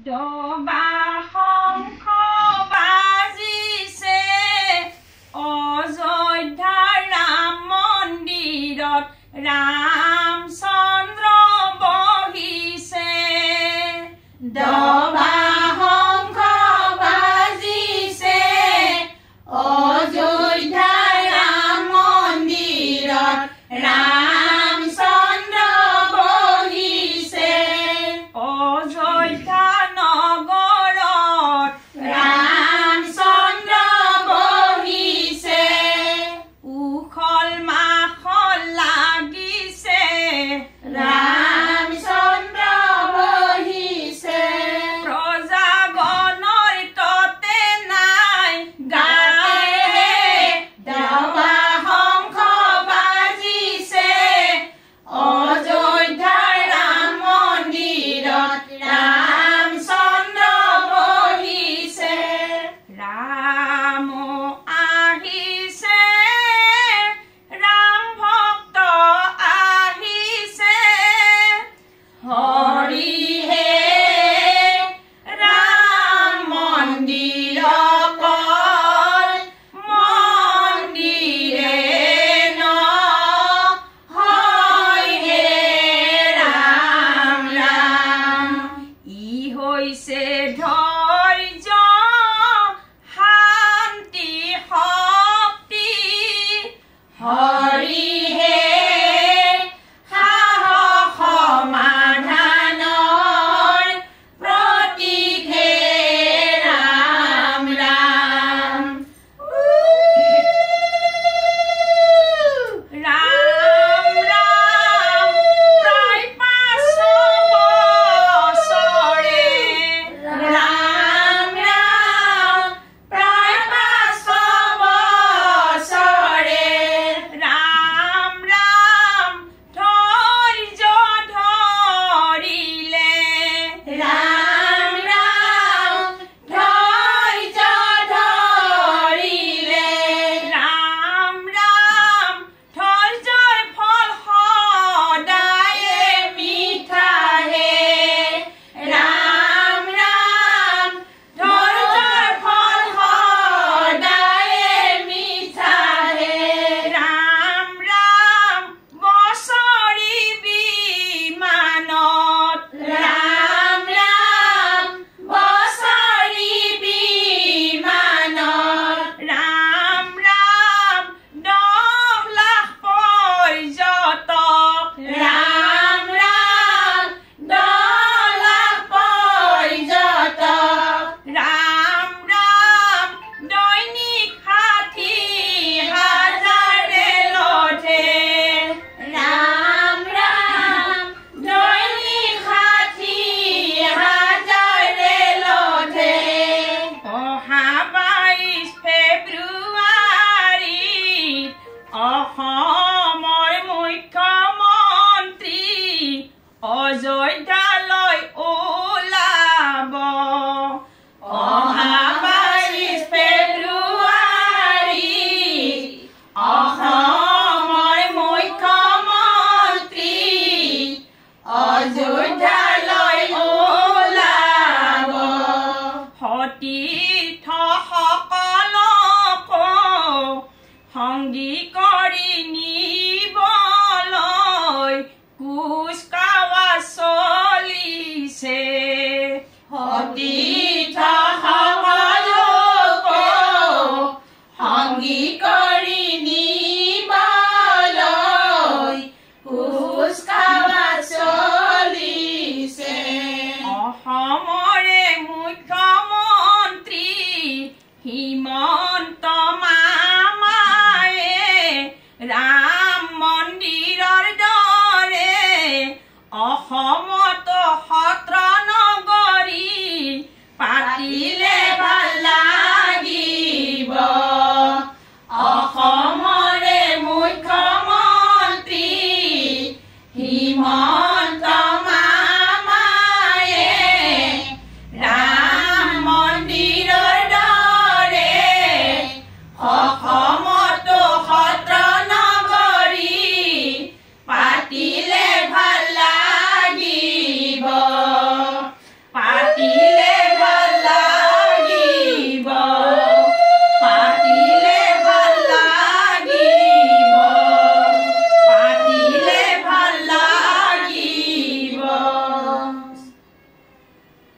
ডবা শংখ বাজিছে অযোধ্যাৰ ৰাম মন্দিৰত ৰামচন্দ্ৰ বহিছে ডবা শংখ বাজিছে অযোধ্যাৰ ৰাম মন্দিৰত ৰামচন্দ্ৰ বহিছে অযোধ্যা নগৰত ৰামচন্দ্ৰ বহিছে উখল মাখল লাগিছে ৰামচন্দ্ৰ বহিছে প্ৰজাগণৰ ততে নাই গাতে ডবা শংখ বাজিছে অযোধ্যাৰ ৰাম মন্দিৰত ৰামচন্দ্ৰ বহিছে ৰাম আহিছে ৰাম ভক্ত আহিছে হৰিহে ৰাম মন্দিৰ অকল মন্দিৰে ন হয় হে ৰাম ৰাম ই হৈছে ধৈৰ্য শান্তি শক্তি হৰিহে সাহস সমাধানৰ প্ৰতীক হে ৰাম ৰাম ৰাম ৰাম প্ৰায় 500 বছৰে ৰাম ৰাম প্ৰায় 500 বছৰে ৰাম ৰাম ধৈৰ্য ধৰিলে ৰাম ৰাম ধৈৰ্য ধৰিলে ৰাম ৰাম ধৈৰ্যৰ ফল সদায়ে মিঠা হে ৰাম ৰাম ধৈৰ্যৰ ফল সদায়ে মিঠা হে ৰাম ৰাম বছৰি বিমানত ৰাম ৰাম বছৰি বিমানত ৰাম ৰাম 10 লাখ পৰ্যটক ৰাম ৰাম 10 লাখ পৰ্যটক ৰাম ৰাম দৈনিক 60,000 ৰেলতহে ৰাম ৰাম দৈনিক 60,000 ৰেলতহে অহা 22 ফেব্ৰুৱাৰীত অসমৰ মুখ্যমন্ত্ৰী অযোধ্যালৈ ওলাব অহা 22 ফেব্ৰুৱাৰীত অসমৰ মুখ্যমন্ত্ৰী অযোধ্যালৈ ওলাব সতীৰ্থসকলকো সংগী কৰি নিবলৈ কুচকাৱাজ চলিছে সতী